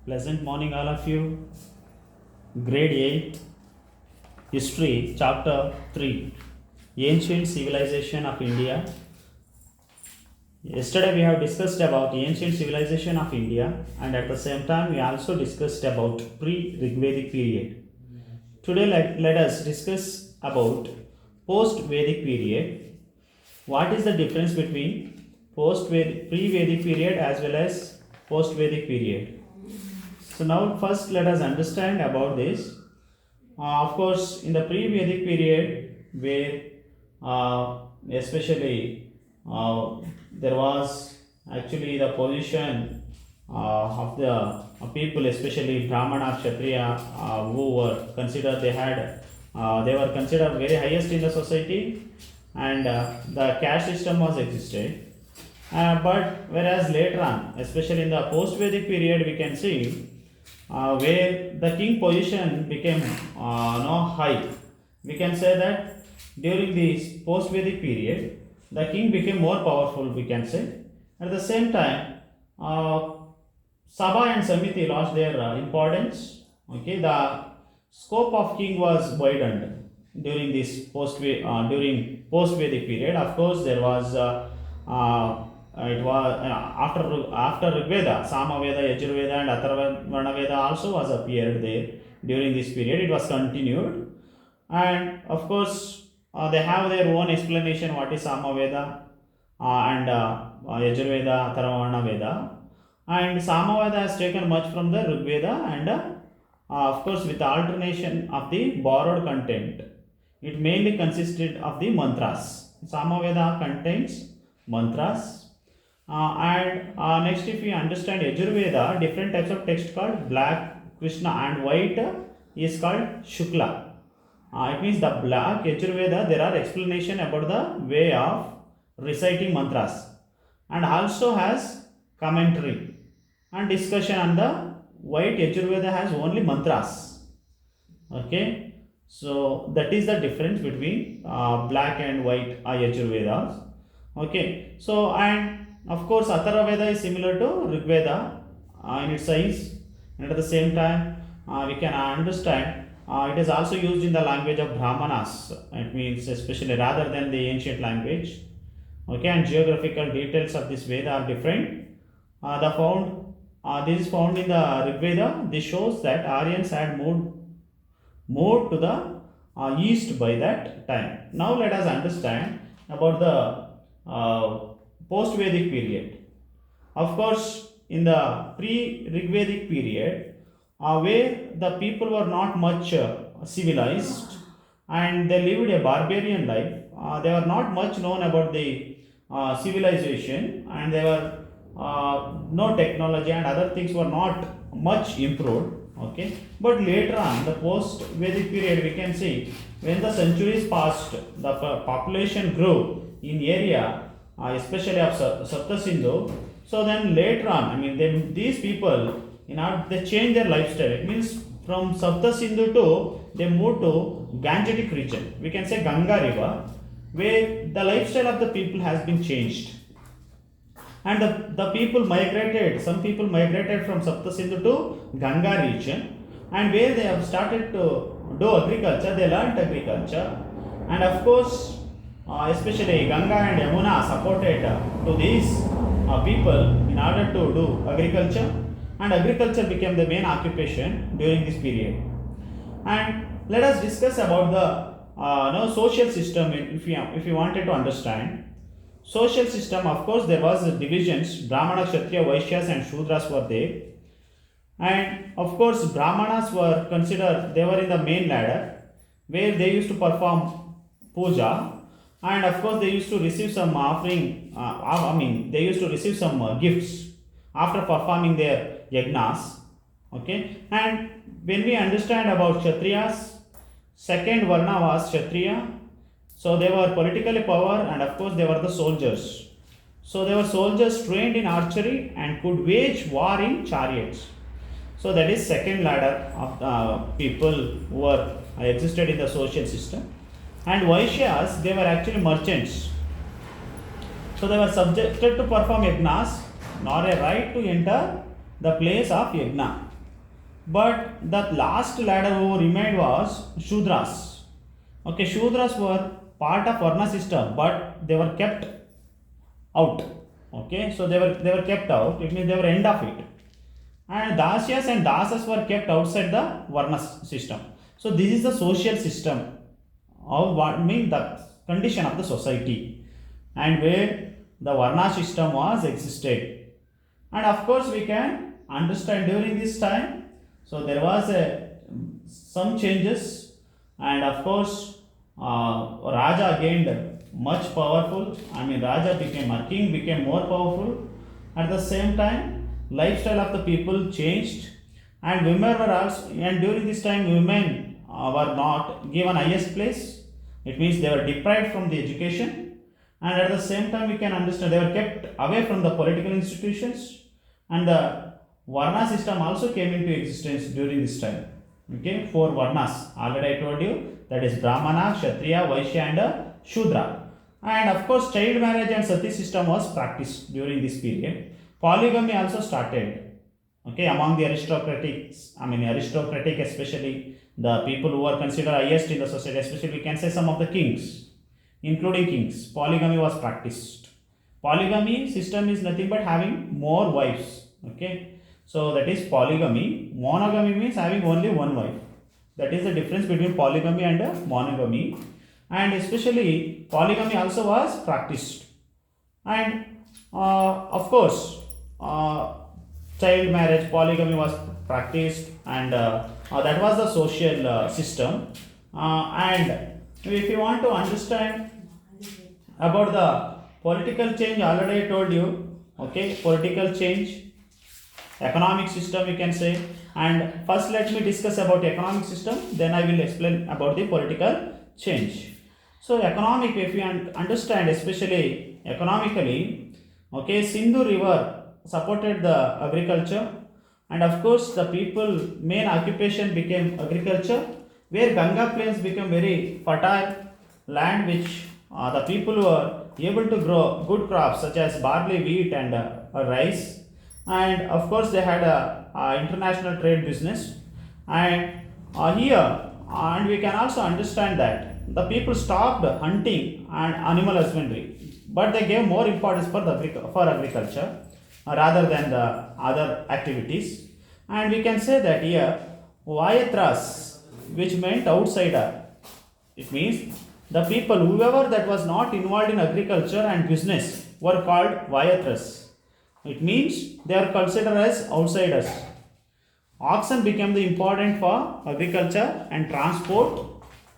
Pleasant morning, all of you. Grade 8, History, Chapter 3, Ancient Civilization of India. Yesterday we have discussed about ancient civilization of India, and at the same time we also discussed about pre-Rigvedic period. Today let us discuss about post-Vedic period. What is the difference between pre-Vedic period as well as post-Vedic period? So now first let us understand about this. Of course, in the pre-Vedic period, where especially there was actually the position of the people, especially Brahmana, Kshatriya, who were considered they were considered very highest in the society, and the caste system was existed. But whereas later on, especially in the post-Vedic period, we can see where the king position became high. We can say that during this post-Vedic period, the king became more powerful, we can say. At the same time, Sabha and Samiti lost their importance. Okay, the scope of king was widened during this during post-Vedic period. Of course, there was it was after Rigveda, Samaveda, Yajurveda, and Atharvana Veda also was appeared there during this period. It was continued, and of course they have their own explanation what is Samaveda and Yajurveda, Atharvana Veda, and Samaveda has taken much from the Rigveda, and of course with the alternation of the borrowed content. It mainly consisted of the mantras. Samaveda contains mantras. And next, if we understand Yajurveda, different types of text called black, Krishna, and white is called Shukla. It means the black Yajurveda, there are explanation about the way of reciting mantras, and also has commentary and discussion on the white Yajurveda has only mantras. Okay, so that is the difference between black and white Yajurvedas. Okay, so and of course, Atharva Veda is similar to Rig Veda in its size, and at the same time, we can understand it is also used in the language of Brahmanas. It means especially rather than the ancient language. Okay, and geographical details of this Veda are different. This is found in the Rig Veda. This shows that Aryans had moved to the east by that time. Now let us understand about the post-Vedic period. Of course, in the pre-Rigvedic period, where the people were not much civilized and they lived a barbarian life, they were not much known about the civilization, and there were no technology and other things were not much improved. Okay, but later on, the post-Vedic period, we can see when the centuries passed, the population grew in area especially of Sapta Sindhu. So then later on, I mean, these people, they change their lifestyle. It means from Sapta Sindhu to they moved to Gangetic region. We can say Ganga River, where the lifestyle of the people has been changed. And the people migrated, some people migrated from Sapta Sindhu to Ganga region, and where they have started to do agriculture, they learned agriculture. And of course, especially Ganga and Yamuna supported to these people in order to do agriculture, and agriculture became the main occupation during this period. And let us discuss about the social system. If you wanted to understand social system, of course there was divisions. Brahmana, Kshatriya, Vaishyas, and Shudras were there, and of course Brahmanas were considered, they were in the main ladder where they used to perform puja, and of course they used to receive some offering. They used to receive some gifts after performing their yagnas. Okay, and when we understand about Kshatriyas, second varna was Kshatriya. So they were politically power, and of course they were the soldiers. So they were soldiers trained in archery and could wage war in chariots. So that is second ladder of people who were existed in the social system. And Vaishyas, they were actually merchants. So they were subjected to perform yagnas, nor a right to enter the place of yagna. But the last ladder who remained was Shudras. Okay, Shudras were part of Varna system, but they were kept out. Okay, so they were kept out. It means they were end of it. And Dasyas and Dasas were kept outside the Varna system. So this is the social system of what mean the condition of the society, and where the Varna system was existed. And of course we can understand during this time, so there was some changes, and of course Raja gained much powerful. I mean, Raja became a king, became more powerful. At the same time, lifestyle of the people changed, and women were also. And during this time, women were not given highest place. It means they were deprived from the education, and at the same time, we can understand they were kept away from the political institutions, and the Varna system also came into existence during this time. Okay, four Varnas. Already I told you, that is Brahmana, Kshatriya, Vaishya, and Shudra. And of course, child marriage and sati system was practiced during this period. Polygamy also started. Okay, among the aristocratics, I mean aristocratic, especially the people who are considered highest in the society, especially we can say some of the kings, including kings, polygamy was practiced. Polygamy system is nothing but having more wives. Okay, so that is polygamy. Monogamy means having only one wife. That is the difference between polygamy and monogamy. And especially polygamy also was practiced. And of course, child marriage, polygamy was practiced, and that was the social system. And if you want to understand about the political change, already I told you. Okay, political change, economic system, you can say. And first let me discuss about economic system, then I will explain about the political change. So economic, if you understand, especially economically, okay, Sindhu river supported the agriculture, and of course the people main occupation became agriculture, where Ganga plains became very fertile land, which the people were able to grow good crops such as barley, wheat, and rice. And of course they had a international trade business. And here, and we can also understand that the people stopped hunting and animal husbandry, but they gave more importance for for agriculture rather than the other activities. And we can say that here Vayatras, which meant outsider, it means the people whoever that was not involved in agriculture and business were called Vayatras. It means they are considered as outsiders. Oxen became the important for agriculture and transport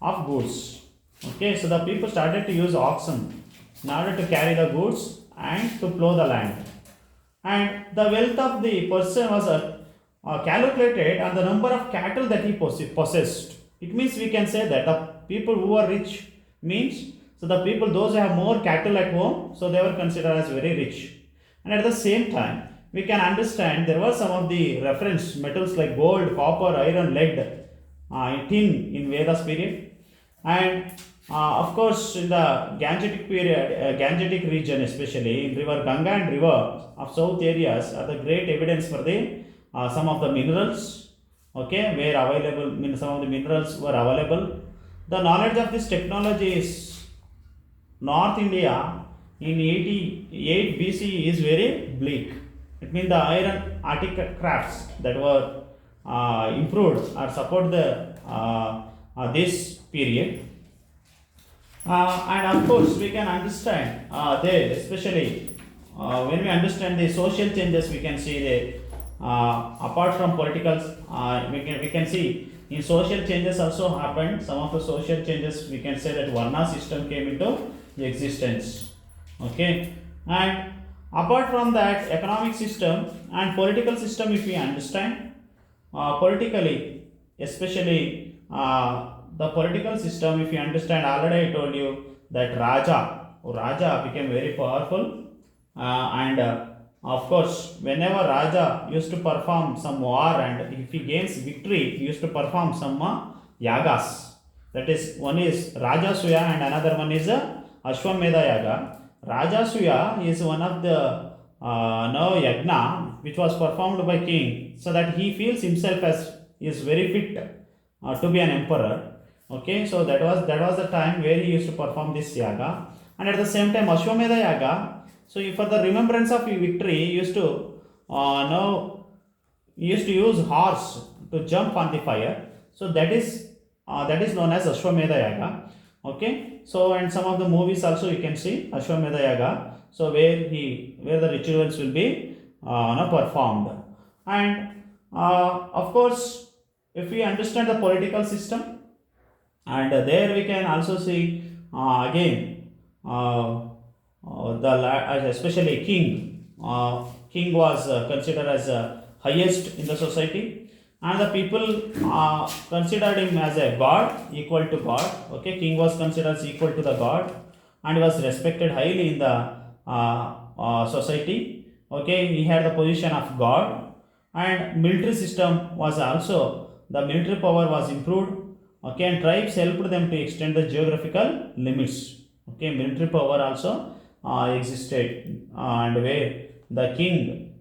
of goods. Okay, so the people started to use oxen in order to carry the goods and to plow the land. And the wealth of the person was calculated on the number of cattle that he possessed. It means we can say that the people who are rich means, so the people those who have more cattle at home, so they were considered as very rich. And at the same time, we can understand there were some of the reference metals like gold, copper, iron, lead, tin in Vedas period. And of course, in the Gangetic period, Gangetic region, especially in river Ganga and river of south areas, are the great evidence for the some of the minerals. Okay, where available, some of the minerals were available. The knowledge of this technology is North India in 88 BC is very bleak. It means the iron artifacts that were improved or support the this period. And of course, we can understand there, especially when we understand the social changes, we can see the apart from political, we can see in social changes also happened. Some of the social changes we can say that Varna system came into existence. Okay, and apart from that, economic system and political system, if we understand politically, especially the political system, if you understand, already I told you that Raja became very powerful, and of course, whenever Raja used to perform some war and if he gains victory, he used to perform some yagas. That is, one is Rajasuya and another one is Ashwamedha Yaga. Rajasuya is one of the no yagna which was performed by king, so that he feels himself as is very fit to be an emperor. Okay, so that was the time where he used to perform this yaga, and at the same time Ashwamedha yaga. So for the remembrance of victory, he used to now he used to use horse to jump on the fire. So that is known as Ashwamedha yaga. Okay, so and some of the movies also you can see Ashwamedha yaga. So where the rituals will be performed, and of course, if we understand the political system, and there we can also see again especially king was considered as highest in the society, and the people considered him as a god, equal to god. Okay, king was considered as equal to the god, and was respected highly in the society. Okay, he had the position of god, and military system was also, the military power was improved. Okay, and tribes helped them to extend the geographical limits. Okay, military power also existed, and where the king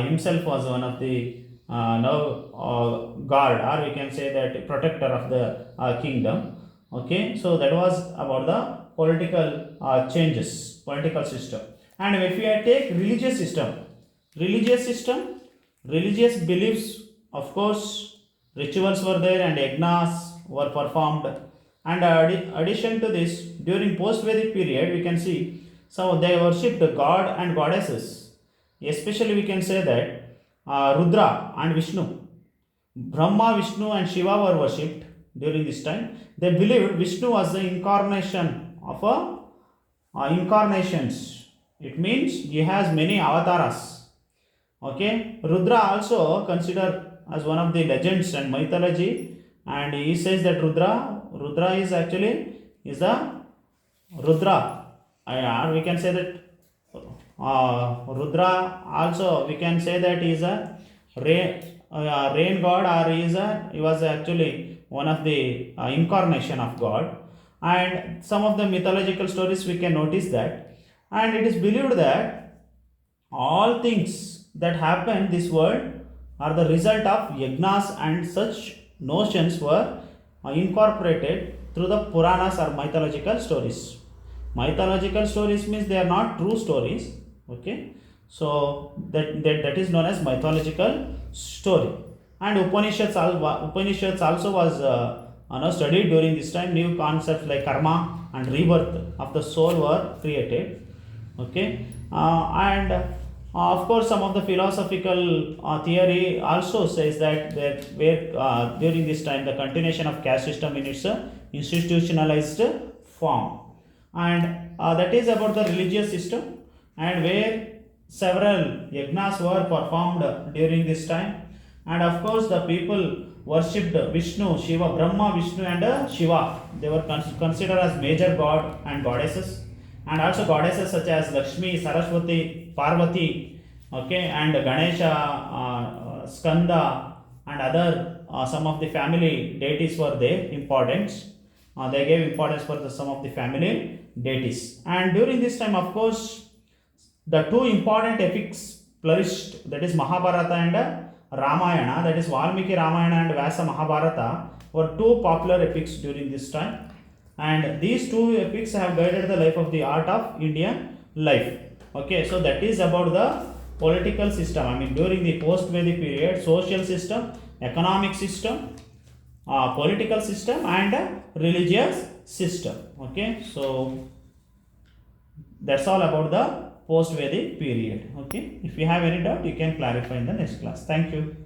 himself was one of the now guard, or we can say that protector of the kingdom. Okay, so that was about the political changes, political system. And if we take religious system, religious beliefs, of course, rituals were there and yagnas were performed. And addition to this, during post-Vedic period, we can see some they worshipped god and goddesses. Especially, we can say that Rudra and Vishnu, Brahma, Vishnu, and Shiva were worshipped during this time. They believed Vishnu was the incarnation of incarnations. It means he has many avatars. Okay, Rudra also considered as one of the legends and mythology, and he says that Rudra is actually is a Rudra. Or we can say that Rudra also we can say that he is a rain god, or he was actually one of the incarnation of God. And some of the mythological stories we can notice that, and it is believed that all things that happen in this world are the result of yagnas, and such notions were incorporated through the Puranas or mythological stories. Mythological stories means they are not true stories. Okay, so that is known as mythological story. And Upanishads also was studied during this time. New concepts like karma and rebirth of the soul were created. Okay, and of course, some of the philosophical theory also says that where during this time the continuation of caste system in its institutionalized form, and that is about the religious system, and where several yagnas were performed during this time. And of course, the people worshipped Vishnu, Shiva, Brahma, Vishnu, and Shiva. They were considered as major god and goddesses, and also goddesses such as Lakshmi, Saraswati, Parvati, okay, and Ganesha, Skanda, and other some of the family deities were there. Importance, they gave importance for some of the family deities. And during this time, of course, the two important epics flourished. That is Mahabharata and Ramayana. That is Valmiki Ramayana and Vyasa Mahabharata were two popular epics during this time, and these two epics have guided the life of the art of Indian life. Okay, so that is about the political system. I mean, during the post-Vedic period, social system, economic system, political system, and religious system. Okay, so that's all about the post-Vedic period. Okay, if you have any doubt, you can clarify in the next class. Thank you.